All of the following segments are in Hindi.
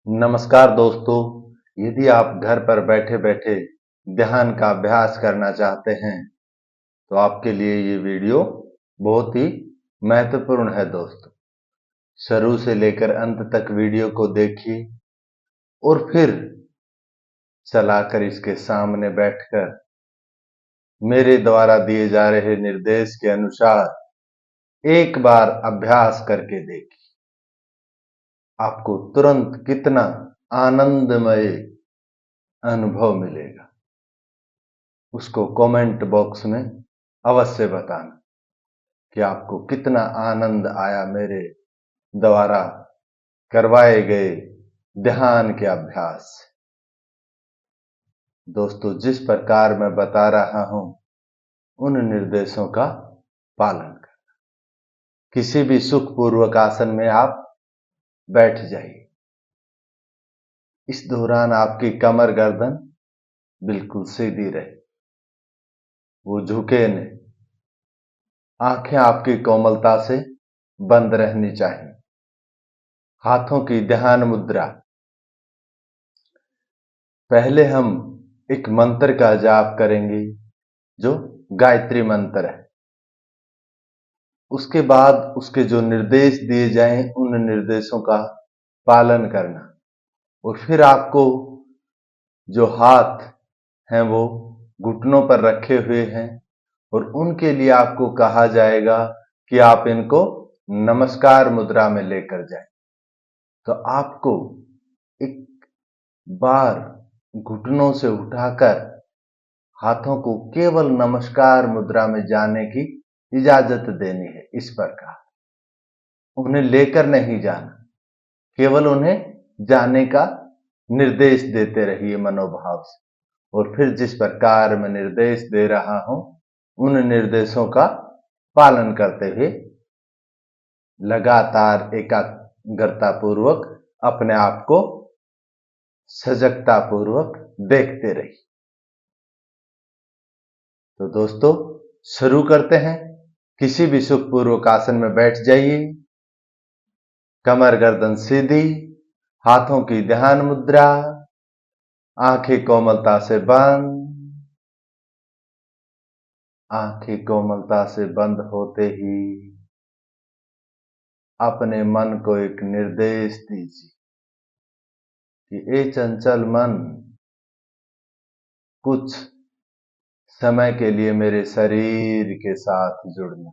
नमस्कार दोस्तों। यदि आप घर पर बैठे बैठे ध्यान का अभ्यास करना चाहते हैं तो आपके लिए ये वीडियो बहुत ही महत्वपूर्ण है दोस्तों। शुरू से लेकर अंत तक वीडियो को देखिए और फिर चलाकर इसके सामने बैठकर मेरे द्वारा दिए जा रहे निर्देश के अनुसार एक बार अभ्यास करके देखिए। आपको तुरंत कितना आनंदमय अनुभव मिलेगा उसको कमेंट बॉक्स में अवश्य बताना कि आपको कितना आनंद आया मेरे द्वारा करवाए गए ध्यान के अभ्यास से। दोस्तों, जिस प्रकार मैं बता रहा हूं उन निर्देशों का पालन करना। किसी भी सुखपूर्वक आसन में आप बैठ जाइए। इस दौरान आपकी कमर गर्दन बिल्कुल सीधी रहे, वो झुके नहीं। आंखें आपकी कोमलता से बंद रहनी चाहिए। हाथों की ध्यान मुद्रा। पहले हम एक मंत्र का जाप करेंगे जो गायत्री मंत्र है। उसके बाद उसके जो निर्देश दिए जाएं उन निर्देशों का पालन करना और फिर आपको जो हाथ हैं वो घुटनों पर रखे हुए हैं और उनके लिए आपको कहा जाएगा कि आप इनको नमस्कार मुद्रा में लेकर जाएं। तो आपको एक बार घुटनों से उठाकर हाथों को केवल नमस्कार मुद्रा में जाने की इजाजत देनी है। इस प्रकार उन्हें लेकर नहीं जाना, केवल उन्हें जाने का निर्देश देते रहिए मनोभाव से। और फिर जिस प्रकार मैं निर्देश दे रहा हूं उन निर्देशों का पालन करते हुए लगातार एकाग्रता पूर्वक अपने आप को सजगता पूर्वक देखते रहिए। तो दोस्तों, शुरू करते हैं। किसी भी सुखपूर्वक आसन में बैठ जाइए। कमर गर्दन सीधी, हाथों की ध्यान मुद्रा, आंखें कोमलता से बंद। आंखें कोमलता से बंद होते ही अपने मन को एक निर्देश दीजिए कि ए चंचल मन, कुछ समय के लिए मेरे शरीर के साथ जुड़ना।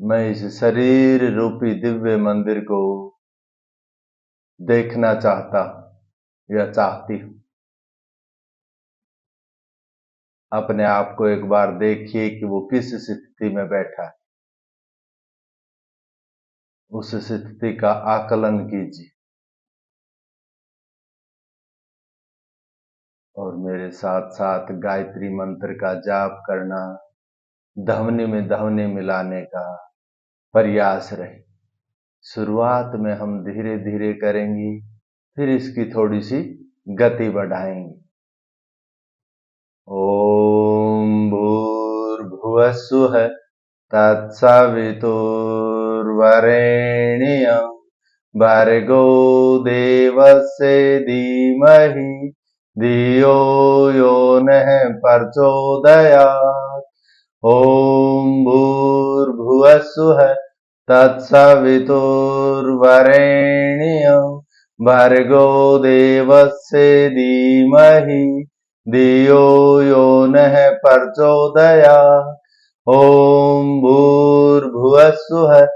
मैं इस शरीर रूपी दिव्य मंदिर को देखना चाहता हूं या चाहती हूं। अपने आप को एक बार देखिए कि वो किस स्थिति में बैठा है। उस स्थिति का आकलन कीजिए और मेरे साथ साथ गायत्री मंत्र का जाप करना, ध्वनि में ध्वनि मिलाने का प्रयास रहे। शुरुआत में हम धीरे धीरे करेंगे, फिर इसकी थोड़ी सी गति बढ़ाएंगे। ओम भूर्भुवस्सुः तत्सवितुर्वरेण्यं भर्गो देवस्य धीमहि धियो यो नः प्रचोदयात्। ओम भूर्भुवस्सुः तत्सवितुर्वरेण्यं भर्गो देवस्य धीमहि धियो यो नः प्रचोदयात्। ओम भूर्भुवस्सुः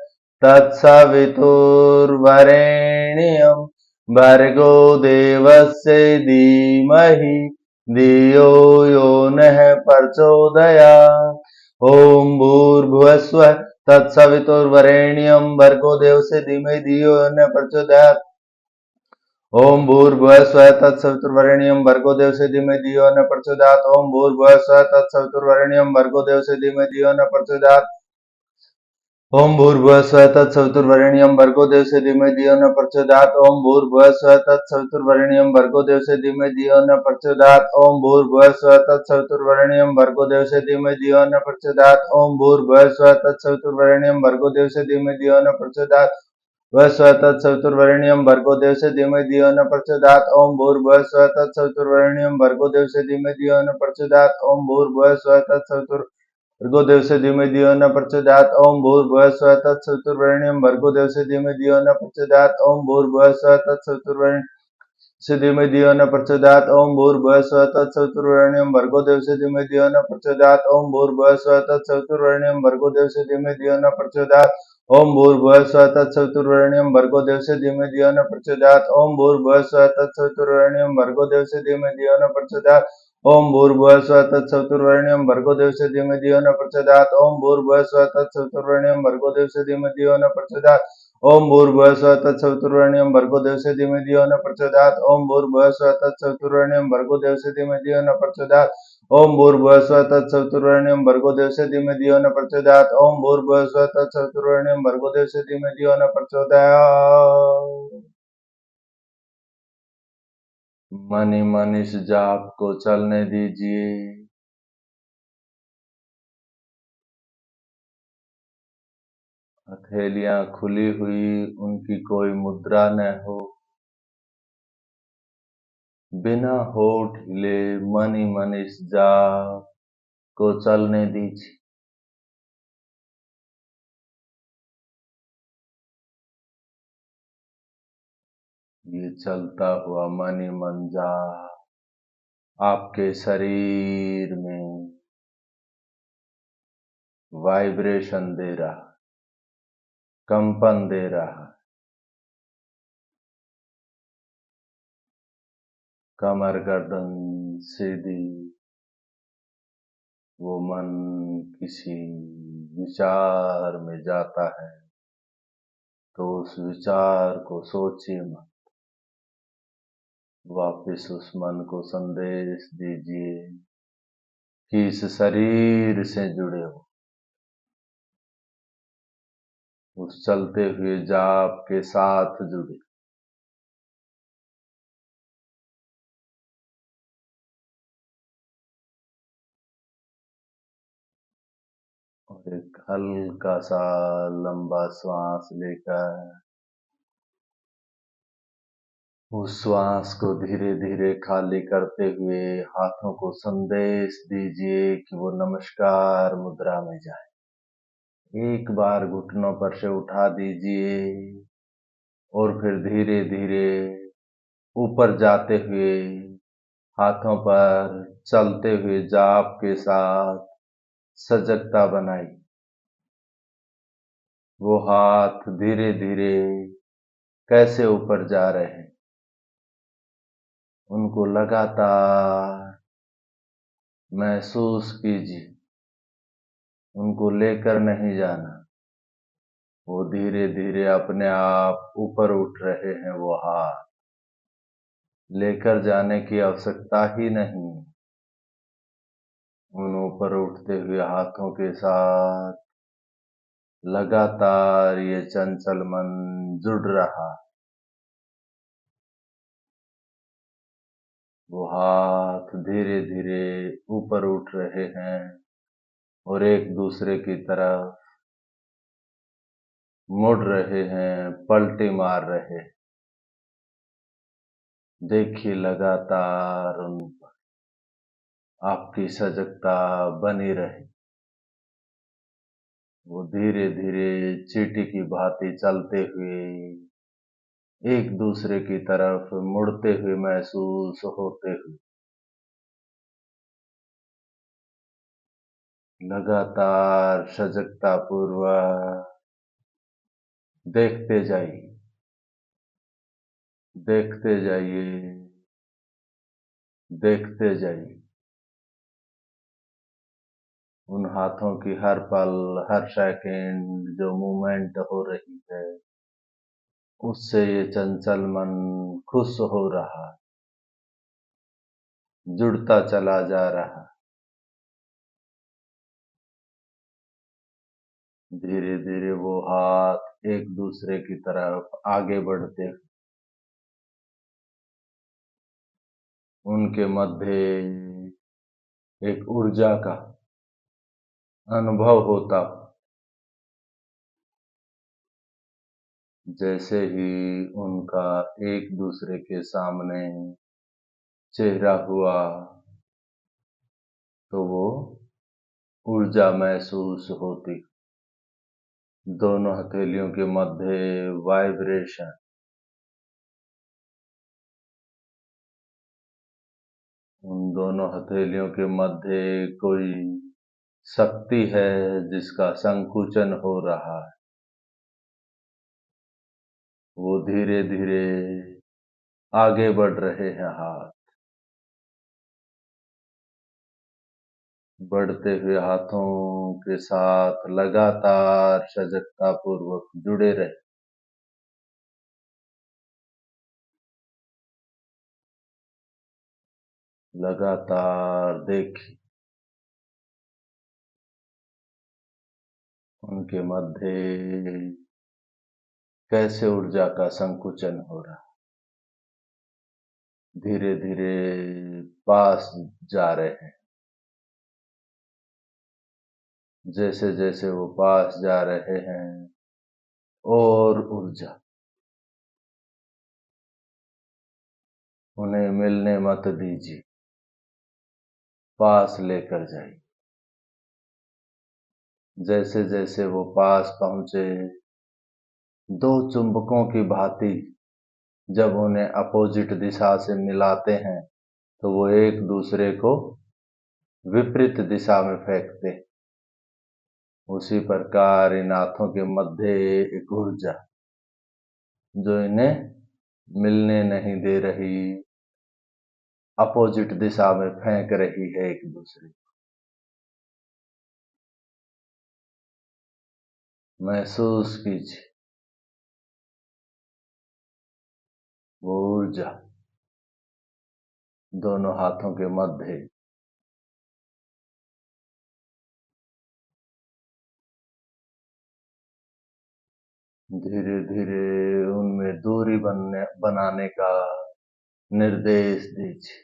तत्सवितुर्वरेण्यं भर्गो देवस्य धीमहि धियो यो नः प्रचोदयात्। ओम भूर्भुवस्सुः तत्सवितुर्वरेण्यं भर्गो देवस्य धीमहि धियो यो नः प्रचोदयात्। ओम भूर्भुवस्सुः तत्सवितुर्वरेण्यं भर्गो देवस्य धीमहि धियो यो नः प्रचोदयात्। ओम भूर्भुवस्सुः तत्सवितुर्वरेण्यं भर्गो देवस्य धीमहि धियो यो नः प्रचोदयात्। ओम भूर्भुवस्सुः तत्सवितुर्वरेण्यं भर्गो देवस्य धीमहि धियो यो नः प्रचोदयात्। ओम भूर्भुवस्सुः तत्सवितुर्वरेण्यं भर्गो देवस्य धीमहि धियो यो नः प्रचोदयात्। ओम भूर्भुवस्सुः तत्सवितुर्वरेण्यं भर्गो देवस्य धीमहि धियो यो नः प्रचोदयात्। ओम भूर्भुवस्सुः तत्सवितुर्वरेण्यं भर्गो देवस्य धीमहि धियो यो नः प्रचोदयात्। भुवः स्वः तत्सवितुर्वरेण्यं भर्गो देवस्य धीमहि धियो न प्रचोदयात् ओम भूर्भुवः स्वः तत्सवितुर्वरेण्यं भर्गो देवस्य धीमहि धियो न प्रचोदयात् ओम भूर्भुवः स्वः तत्सवितुर् भर्गो देवस्य धीमहि धियो न प्रचोदयात् ओम भूर्भुवः स्वः तत्सवितुर्वरेण्यं भर्गो देवस्य धीमहि धियो न प्रचोदयात् ओम भूर्भुवः स्वः तत्सवितुर्वरेण्यं धीमहि धियो न प्रचोदयात् ओम भूर्भुवः स्वः तत्सवितुर्वरेण्यं भर्गो देवस्य धीमहि धियो न प्रचोदयात् ओम भूर्भुवः स्वः तत्सवितुर्वरेण्यं भर्गो देवस्य धीमहि धियो न प्रचोदयात् ओम भूर्भुवः स्वः तत्सवितुर्वरेण्यं भर्गो देवस्य धीमहि धियो न प्रचोदयात् ओम भूर्भुवः स्वः तत्सवितुर्वरेण्यं भर्गो देवस्य धीमहि धियो न प्रचोदयात् ओम भूर्भुवः स्वः तत्सवितुर्वरेण्यं भर्गो देवस्य धीमहि धियो न प्रचोदयात् ओम भूर्भुवः स्वः तत्सवितुर्वरेण्यं भर्गो देवस्य धीमहि धियो न प्रचोदयात् ओम भूर्भुवः स्वः तत्सवितुर्वरेण्यं भर्गो देवस्य धीमहि धियो न प्रचोदयात् ओम भूर्भुवः स्वः तत्सवितुर्वरेण्यं भर्गो देवस्य धीमहि धियो न प्रचोदयात् ओम भूर्भुवः स्वः तत्सवितुर्वरेण्यं भर्गो देवस्य धीमहि धियो न प्रचोदयात् ओम भूर्भुवः स्वः तत्सवितुर्वरेण्यं भर्गो देवस्य धीमहि धियो न प्रचोदयात्। मनी मन इस जाप को चलने दीजिए। हथेलियां खुली हुई, उनकी कोई मुद्रा न हो। बिना होठ हिले मन ही मन इस जाप को चलने दीजिए। ये चलता हुआ मन ही मन जाप आपके शरीर में वाइब्रेशन दे रहा, कंपन दे रहा। कमर गर्दन सीधी। वो मन किसी विचार में जाता है तो उस विचार को सोचिए मत, वापस उस मन को संदेश दीजिए कि इस शरीर से जुड़े हो, उस चलते हुए जाप के साथ जुड़े। और एक हल्का सा लंबा श्वास लेकर उस श्वास को धीरे धीरे खाली करते हुए हाथों को संदेश दीजिए कि वो नमस्कार मुद्रा में जाए। एक बार घुटनों पर से उठा दीजिए और फिर धीरे धीरे ऊपर जाते हुए हाथों पर चलते हुए जाप के साथ सजगता बनाई। वो हाथ धीरे धीरे कैसे ऊपर जा रहे हैं, उनको लगातार महसूस कीजिए। उनको लेकर नहीं जाना, वो धीरे धीरे अपने आप ऊपर उठ रहे हैं। वो हाथ लेकर जाने की आवश्यकता ही नहीं। उन ऊपर उठते हुए हाथों के साथ लगातार ये चंचल मन जुड़ रहा। वो हाथ धीरे धीरे ऊपर उठ रहे हैं और एक दूसरे की तरफ मुड़ रहे हैं, पलटी मार रहे हैं। देखिए लगातार उन पर आपकी सजगता बनी रहे। वो धीरे धीरे चींटी की भांति चलते हुए एक दूसरे की तरफ मुड़ते हुए महसूस होते हुए लगातार सजगता पूर्वक देखते जाइए, देखते जाइए, देखते जाइए। उन हाथों की हर पल, हर सेकंड जो मूवमेंट हो रही है, उससे ये चंचल मन खुश हो रहा, जुड़ता चला जा रहा। धीरे धीरे वो हाथ एक दूसरे की तरफ आगे बढ़ते, उनके मध्य एक ऊर्जा का अनुभव होता। जैसे ही उनका एक दूसरे के सामने चेहरा हुआ तो वो ऊर्जा महसूस होती। दोनों हथेलियों के मध्य वाइब्रेशन, उन दोनों हथेलियों के मध्य कोई शक्ति है जिसका संकुचन हो रहा है। वो धीरे धीरे आगे बढ़ रहे हैं हाथ। बढ़ते हुए हाथों के साथ लगातार सजगता पूर्वक जुड़े रहे। लगातार देखिए उनके मध्य कैसे ऊर्जा का संकुचन हो रहा है। धीरे धीरे पास जा रहे हैं। जैसे जैसे वो पास जा रहे हैं और ऊर्जा उन्हें मिलने मत दीजिए, पास लेकर जाइए। जैसे जैसे वो पास पहुंचे, दो चुंबकों की भांति जब उन्हें अपोजिट दिशा से मिलाते हैं तो वो एक दूसरे को विपरीत दिशा में फेंकते हैं। उसी प्रकार इन हाथों के मध्य एक ऊर्जा जो इन्हें मिलने नहीं दे रही, अपोजिट दिशा में फेंक रही है एक दूसरे को। महसूस कीजिए वो ऊर्जा दोनों हाथों के मध्य। धीरे धीरे उनमें दूरी बनाने का निर्देश दीजिए।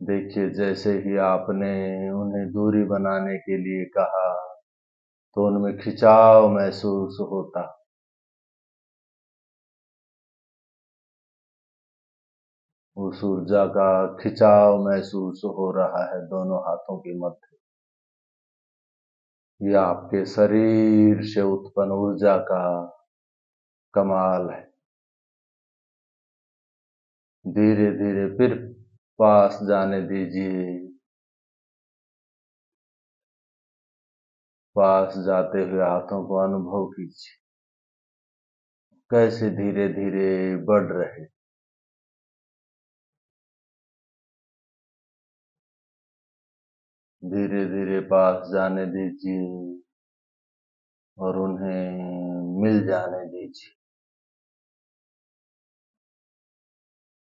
देखिए जैसे ही आपने उन्हें दूरी बनाने के लिए कहा तो उनमें खिंचाव महसूस होता। उस ऊर्जा का खिंचाव महसूस हो रहा है दोनों हाथों के मध्य। यह आपके शरीर से उत्पन्न ऊर्जा का कमाल है। धीरे धीरे फिर पास जाने दीजिए। पास जाते हुए हाथों को अनुभव कीजिए कैसे धीरे धीरे बढ़ रहे। धीरे धीरे पास जाने दीजिए और उन्हें मिल जाने दीजिए।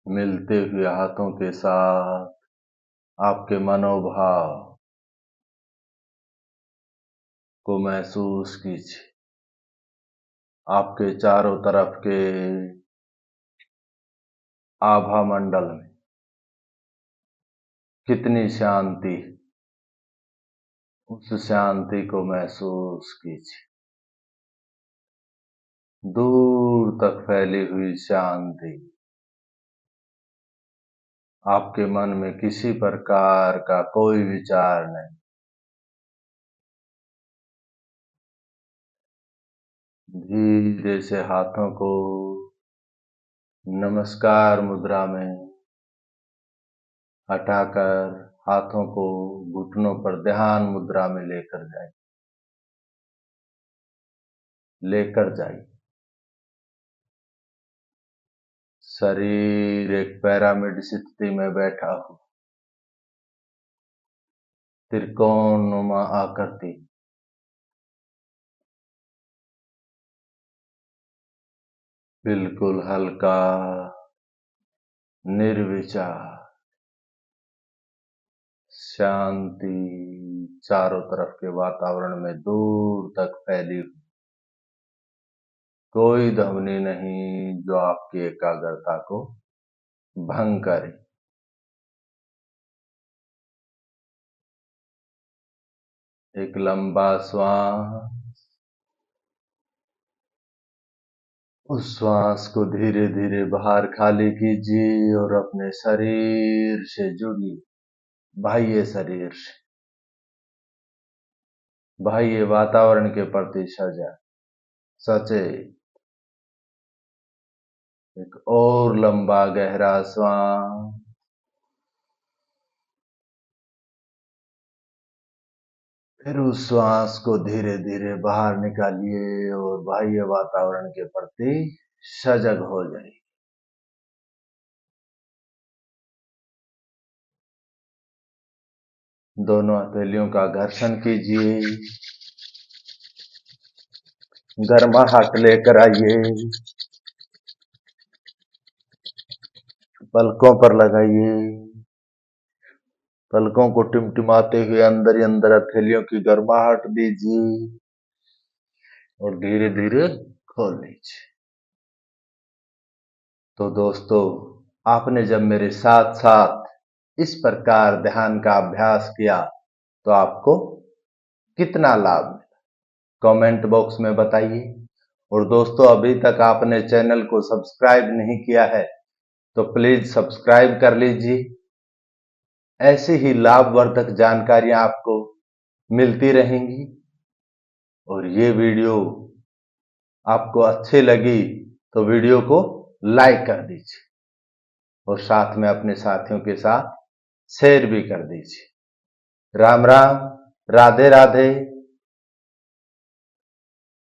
मिलते हुए हाथों के साथ आपके मनोभाव को महसूस कीजिए। आपके चारों तरफ के आभा मंडल में कितनी शांति, उस शांति को महसूस कीजिए। दूर तक फैली हुई शांति। आपके मन में किसी प्रकार का कोई विचार नहीं। धीरे से हाथों को नमस्कार मुद्रा में हटाकर हाथों को घुटनों पर ध्यान मुद्रा में लेकर जाइए। शरीर एक पिरामिड स्थिति में बैठा हो, त्रिकोणनुमा आकृति। बिल्कुल हल्का, निर्विचार, शांति चारों तरफ के वातावरण में दूर तक फैली हुई। कोई ध्वनि नहीं जो आपकी एकाग्रता को भंग करे। एक लंबा श्वास उस श्वास को धीरे धीरे बाहर खाली कीजिए और अपने शरीर से जुड़िए, बाह्य शरीर से, बाह्य वातावरण के प्रति सजग, सचेत। एक और लंबा गहरा श्वास, फिर उस श्वास को धीरे धीरे बाहर निकालिए और बाह्य वातावरण के प्रति सजग हो जाइए। दोनों हथेलियों का घर्षण कीजिए, गर्माहट लेकर आइए, पलकों पर लगाइए, पलकों को टिमटिमाते हुए अंदर ही अंदर हथेलियों की गर्माहट दीजिए और धीरे धीरे खोल लीजिए। तो दोस्तों, आपने जब मेरे साथ साथ इस प्रकार ध्यान का अभ्यास किया तो आपको कितना लाभ मिला, कमेंट बॉक्स में बताइए। और दोस्तों, अभी तक आपने चैनल को सब्सक्राइब नहीं किया है तो प्लीज सब्सक्राइब कर लीजिए। ऐसी ही लाभवर्धक जानकारियां आपको मिलती रहेंगी। और ये वीडियो आपको अच्छी लगी तो वीडियो को लाइक कर दीजिए और साथ में अपने साथियों के साथ शेयर भी कर दीजिए। राम राम, राधे राधे।